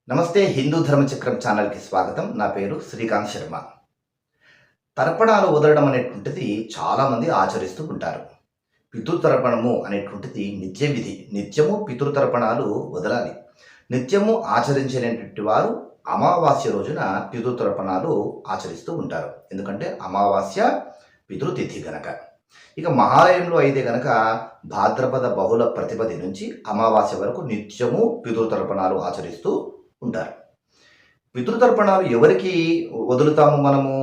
నమస్తే హిందూ ధర్మచక్రం ఛానల్కి స్వాగతం. నా పేరు శ్రీకాంత్ శర్మ. తర్పణాలు వదలడం అనేటువంటిది చాలామంది ఆచరిస్తూ ఉంటారు. పితృతర్పణము అనేటువంటిది నిత్య విధి. నిత్యము పితృతర్పణాలు వదలాలి. నిత్యము ఆచరించేటువంటి వారు అమావాస్య రోజున పితృతర్పణాలు ఆచరిస్తూ ఉంటారు. ఎందుకంటే అమావాస్య పితృతిథి గనక. ఇక మహాలయంలో అయితే గనక భాద్రపద బహుళ ప్రతిపది నుంచి అమావాస్య వరకు నిత్యము పితృతర్పణాలు ఆచరిస్తూ ఉంటారు. పితృతర్పణాలు ఎవరికి వదులుతాము? మనము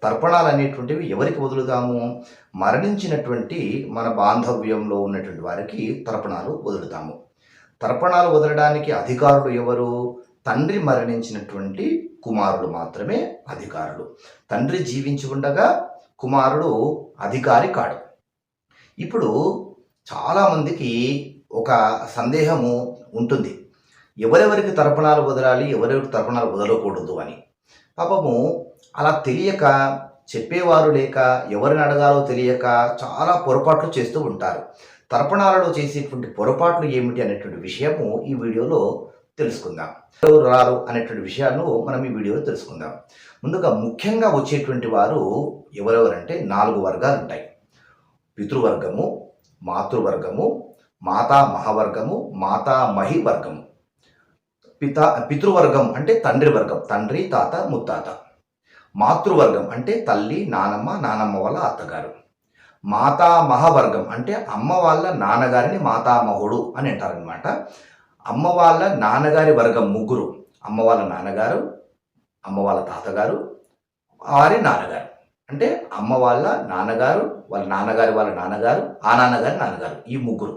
తర్పణాలు అనేటువంటివి ఎవరికి వదులుతాము? మరణించినటువంటి మన బాంధవ్యంలో ఉన్నటువంటి వారికి తర్పణాలు వదులుతాము. తర్పణాలు వదలడానికి అధికారులు ఎవరు? తండ్రి మరణించినటువంటి కుమారుడు మాత్రమే అధికారులు. తండ్రి జీవించి ఉండగా కుమారుడు అధికారి కాడు. ఇప్పుడు చాలామందికి ఒక సందేహము ఉంటుంది, ఎవరెవరికి తర్పణాలు వదలాలి, ఎవరెవరికి తర్పణాలు వదలకూడదు అని. పాపము అలా తెలియక, చెప్పేవారు లేక, ఎవరిని అడగాలో తెలియక చాలా పొరపాట్లు చేస్తూ ఉంటారు. తర్పణాలలో చేసేటువంటి పొరపాట్లు ఏమిటి అనేటువంటి విషయము ఈ వీడియోలో తెలుసుకుందాం. ఎవరు రారు అనేటువంటి విషయాలను మనం ఈ వీడియోలో తెలుసుకుందాం. ముందుగా ముఖ్యంగా వచ్చేటువంటి వారు ఎవరెవరంటే 4 వర్గాలు ఉంటాయి. పితృవర్గము, మాతృవర్గము, మాతామహవర్గము, మాతామహి వర్గము. పితృవర్గం అంటే తండ్రి వర్గం, తండ్రి, తాత, ముత్తాత. మాతృవర్గం అంటే తల్లి, నానమ్మ, నానమ్మ వాళ్ళ అత్తగారు. మాతామహవర్గం అంటే అమ్మ వాళ్ళ నాన్నగారిని మాతామహుడు అని అంటారనమాట. అమ్మ వాళ్ళ నాన్నగారి వర్గం 3. అమ్మ వాళ్ళ నాన్నగారు, అమ్మ వాళ్ళ తాతగారు, వారి నాన్నగారు. అంటే అమ్మ వాళ్ళ నాన్నగారు, వాళ్ళ నాన్నగారి వాళ్ళ నాన్నగారు, ఆ నాన్నగారి నాన్నగారు, ఈ 3.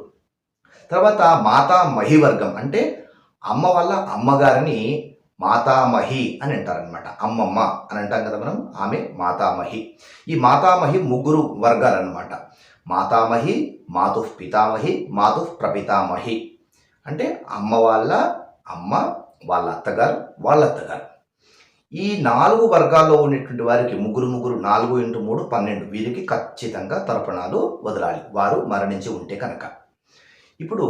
తర్వాత మాతామహి వర్గం అంటే అమ్మ వాళ్ళ అమ్మగారిని మాతామహి అని అంటారనమాట. అమ్మమ్మ అని అంటాం కదా మనం, ఆమె మాతామహి. ఈ మాతామహి 3 వర్గాలన్నమాట. మాతామహి, మాతు పితామహి, మాతు ప్రపితామహి. అంటే అమ్మ వాళ్ళ అమ్మ, వాళ్ళ అత్తగారు, వాళ్ళ అత్తగారు. ఈ 4 వర్గాల్లో ఉన్నటువంటి వారికి 3 4 × 3 12 వీరికి ఖచ్చితంగా తర్పణాలు వదలాలి, వారు మరణించి ఉంటే కనుక. ఇప్పుడు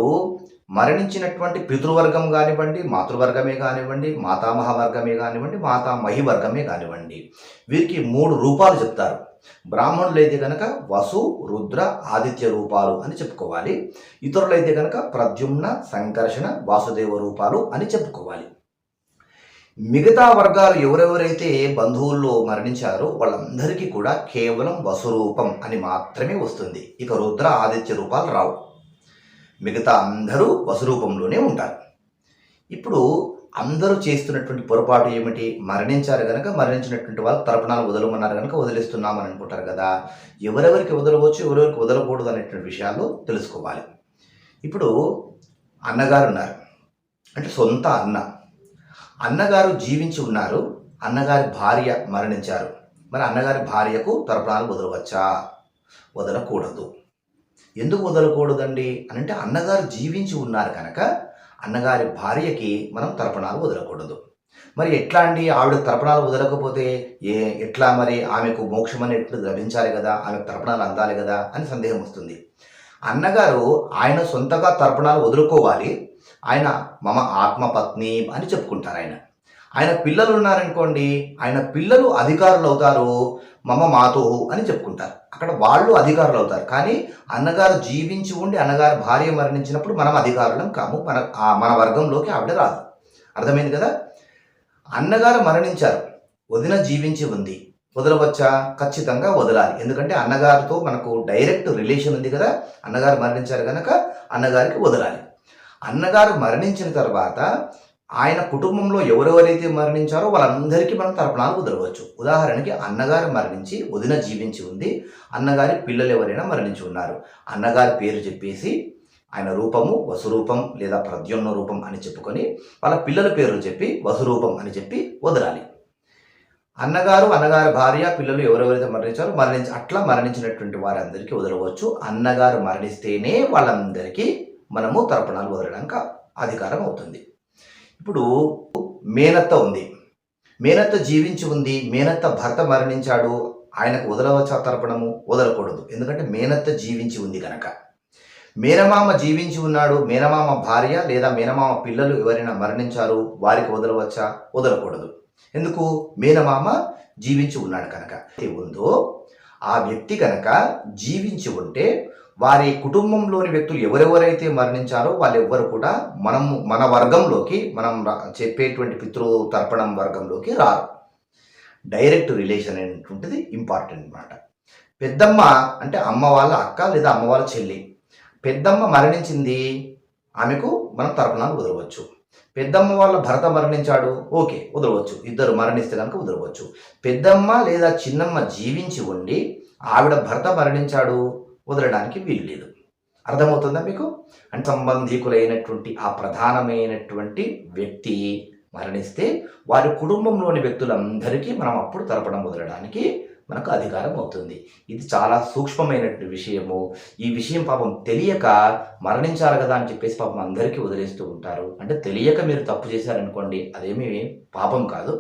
మరణించినటువంటి పితృవర్గం కానివ్వండి, మాతృవర్గమే కానివ్వండి, మాతామహ వర్గమే కానివ్వండి, మాతామహి వర్గమే కానివ్వండి, వీరికి 3 రూపాలు చెప్తారు. బ్రాహ్మణులు అయితే కనుక వసు, రుద్ర, ఆదిత్య రూపాలు అని చెప్పుకోవాలి. ఇతరులైతే కనుక ప్రద్యుమ్న, సంకర్షణ, వాసుదేవ రూపాలు అని చెప్పుకోవాలి. మిగతా వర్గాలు ఎవరెవరైతే బంధువుల్లో మరణించారో వాళ్ళందరికీ కూడా కేవలం వసురూపం అని మాత్రమే వస్తుంది. ఇక రుద్ర, ఆదిత్య రూపాలు రావు. మిగతా అందరూ వసురూపంలోనే ఉంటారు. ఇప్పుడు అందరూ చేస్తున్నటువంటి పొరపాటు ఏమిటి? మరణించారు కనుక మరణించినటువంటి వాళ్ళు తర్పణాలు వదలమన్నారు కనుక వదిలేస్తున్నామని అనుకుంటారు కదా. ఎవరెవరికి వదలవచ్చు, ఎవరెవరికి వదలకూడదు అనేటువంటి విషయాలు తెలుసుకోవాలి. ఇప్పుడు అన్నగారు ఉన్నారు, అంటే సొంత అన్నగారు జీవించి ఉన్నారు, అన్నగారి భార్య మరణించారు. మరి అన్నగారి భార్యకు తర్పణాలు వదలవచ్చా? వదలకూడదు. ఎందుకు వదలకూడదండి అని అంటే, అన్నగారు జీవించి ఉన్నారు కనుక అన్నగారి భార్యకి మనం తర్పణాలు వదలకూడదు. మరి ఎట్లా అండి? ఆవిడ తర్పణాలు వదలకపోతే ఎట్లా? మరి ఆమెకు మోక్షం అనేట్లు లభించాలి కదా, ఆమెకు తర్పణాలు అందాలి కదా అని సందేహం వస్తుంది. అన్నగారు ఆయన సొంతగా తర్పణాలు వదులుకోవాలి. ఆయన మమ ఆత్మపత్ని అని చెప్పుకుంటారు. ఆయన పిల్లలు ఉన్నారనుకోండి, ఆయన పిల్లలు అధికారులు అవుతారు. మమ మాతో అని చెప్పుకుంటారు. అక్కడ వాళ్ళు అధికారులు అవుతారు. కానీ అన్నగారు జీవించి ఉండి అన్నగారు భార్య మరణించినప్పుడు మనం అధికారులం కాము. మన వర్గంలోకి ఆవిడ రాదు. అర్థమైంది కదా. అన్నగారు మరణించారు, వదిన జీవించి ఉంది, వదలవచ్చా? ఖచ్చితంగా వదలాలి. ఎందుకంటే అన్నగారితో మనకు డైరెక్ట్ రిలేషన్ ఉంది కదా. అన్నగారు మరణించారు కనుక అన్నగారికి వదలాలి. అన్నగారు మరణించిన తర్వాత ఆయన కుటుంబంలో ఎవరెవరైతే మరణించారో వాళ్ళందరికీ మనం తర్పణాలు వదలవచ్చు. ఉదాహరణకి అన్నగారు మరణించి వదిన జీవించి ఉంది, అన్నగారి పిల్లలు ఎవరైనా మరణించి ఉన్నారు, అన్నగారి పేరు చెప్పేసి ఆయన రూపము వసురూపం లేదా ప్రద్యుమ్న రూపం అని చెప్పుకొని వాళ్ళ పిల్లల పేర్లు చెప్పి వసురూపం అని చెప్పి వదలాలి. అన్నగారు, అన్నగారి భార్య, పిల్లలు ఎవరెవరైతే మరణించారో అట్లా మరణించినటువంటి వారందరికీ వదలవచ్చు. అన్నగారు మరణిస్తేనే వాళ్ళందరికీ మనము తర్పణాలు వదలడానికి అధికారం అవుతుంది. ఇప్పుడు మేనత్త ఉంది, మేనత్త జీవించి ఉంది, మేనత్త భర్త మరణించాడు, ఆయనకు వదలవచ్చా తర్పణము? వదలకూడదు. ఎందుకంటే మేనత్త జీవించి ఉంది కనుక. మేనమామ జీవించి ఉన్నాడు, మేనమామ భార్య లేదా మేనమామ పిల్లలు ఎవరైనా మరణించారు, వారికి వదలవచ్చా? వదలకూడదు. ఎందుకు? మేనమామ జీవించి ఉన్నాడు కనుక. ఉందో ఆ వ్యక్తి కనుక జీవించి ఉంటే వారి కుటుంబంలోని వ్యక్తులు ఎవరెవరైతే మరణించారో వాళ్ళెవ్వరు కూడా మన వర్గంలోకి, మనం చెప్పేటువంటి పితృ తర్పణం వర్గంలోకి రారు. డైరెక్ట్ రిలేషన్ అనేటువంటిది ఇంపార్టెంట్ అన్నమాట. పెద్దమ్మ అంటే అమ్మ వాళ్ళ అక్క లేదా అమ్మ వాళ్ళ చెల్లి. పెద్దమ్మ మరణించింది, ఆమెకు మనం తర్పణాలు వదలవచ్చు. పెద్దమ్మ వాళ్ళ భర్త మరణించాడు, ఓకే, వదలవచ్చు. ఇద్దరు మరణిస్తే కనుక వదలవచ్చు. పెద్దమ్మ లేదా చిన్నమ్మ జీవించి ఉండి ఆవిడ భర్త మరణించాడు, వదలడానికి వీలు లేదు. అర్థమవుతుందా మీకు? అంటే సంబంధికులైనటువంటి ఆ ప్రధానమైనటువంటి వ్యక్తి మరణిస్తే వారి కుటుంబంలోని వ్యక్తులందరికీ మనం అప్పుడు తర్పణం వదలడానికి మనకు అధికారం అవుతుంది. ఇది చాలా సూక్ష్మమైనటువంటి విషయము. ఈ విషయం పాపం తెలియక మరణించారు కదా అని చెప్పేసి పాపం అందరికీ వదిలేస్తూ ఉంటారు. అంటే తెలియక మీరు తప్పు చేశారనుకోండి, అదేమీ పాపం కాదు.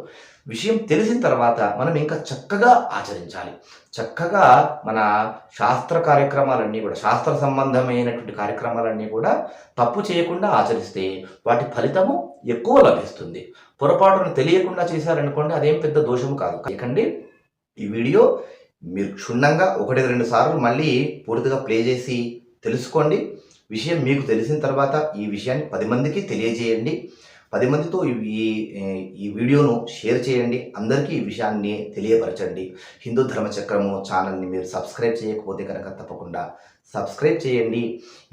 విషయం తెలిసిన తర్వాత మనం ఇంకా చక్కగా ఆచరించాలి. చక్కగా మన శాస్త్ర కార్యక్రమాలన్నీ కూడా, శాస్త్ర సంబంధమైనటువంటి కార్యక్రమాలన్నీ కూడా తప్పు చేయకుండా ఆచరిస్తే వాటి ఫలితము ఎక్కువ లభిస్తుంది. పొరపాటును తెలియకుండా చేశారనుకోండి, అదేం పెద్ద దోషము కాదు. కాకండి, ఈ వీడియో మీరు క్షుణ్ణంగా 1-2 సార్లు మళ్ళీ పూర్తిగా ప్లే చేసి తెలుసుకోండి. విషయం మీకు తెలిసిన తర్వాత ఈ విషయాన్ని 10 మందికి తెలియజేయండి. 10 మందితో ఈ వీడియోను షేర్ చేయండి. అందరికీ ఈ విషయాన్ని తెలియపరచండి. హిందూ ధర్మచక్రము ఛానల్ని మీరు సబ్స్క్రైబ్ చేయకపోతే కనుక తప్పకుండా సబ్స్క్రైబ్ చేయండి.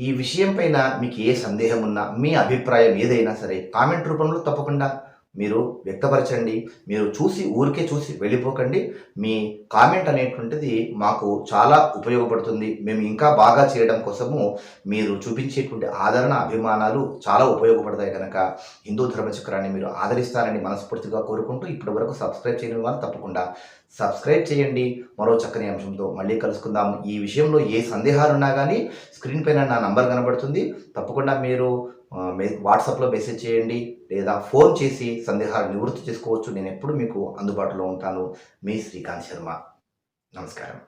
ఈ విషయం పైన మీకు ఏ సందేహం ఉన్నా, మీ అభిప్రాయం ఏదైనా సరే కామెంట్ రూపంలో తప్పకుండా మీరు వ్యక్తపరచండి. మీరు ఊరికే చూసి వెళ్ళిపోకండి. మీ కామెంట్ అనేటువంటిది మాకు చాలా ఉపయోగపడుతుంది. మేము ఇంకా బాగా చేయడం కోసము మీరు చూపించేటువంటి ఆదరణ, అభిమానాలు చాలా ఉపయోగపడతాయి కనుక హిందూ ధర్మచక్రాన్ని మీరు ఆదరిస్తారని మనస్ఫూర్తిగా కోరుకుంటూ, ఇప్పటి వరకు సబ్స్క్రైబ్ చేయని వారు తప్పకుండా సబ్స్క్రైబ్ చేయండి. మరో చక్కని అంశంతో మళ్ళీ కలుసుకుందాం. ఈ విషయంలో ఏ సందేహాలున్నా కానీ స్క్రీన్ పైన నా నంబర్ కనబడుతుంది. తప్పకుండా మీరు వాట్సాప్లో మెసేజ్ చేయండి లేదా ఫోన్ చేసి సందేహాలు నివృత్తి చేసుకోవచ్చు. నేను ఎప్పుడు మీకు అందుబాటులో ఉంటాను. మీ శ్రీకాంత్ శర్మ. నమస్కారం.